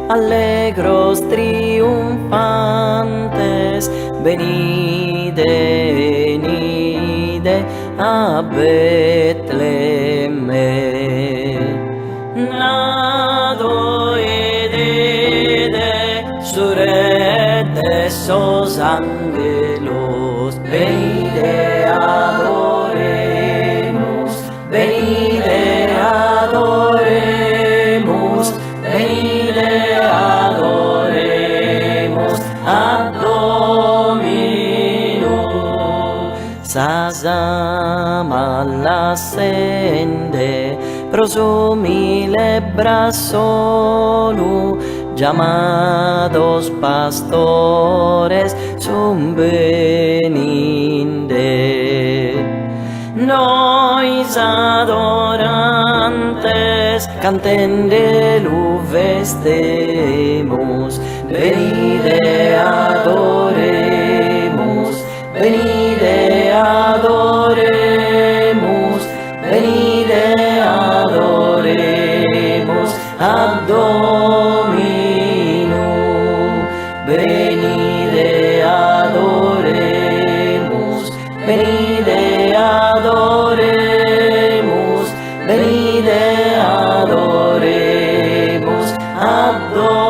alegros triunfantes, venide, venide a Betlem. Nado edede surete esos ángelos, venide adoremos, venide adoremos, venide adoremos a Domino. Sazam all'ascende, prosumile brasonu, llamados pastores sum veninde. Nois adorantes cantende vestemos, venide adoremos, venide adoremos, venide adoremos a Domino, venide adoremos, venide adoremos, venide adoremos a Domino.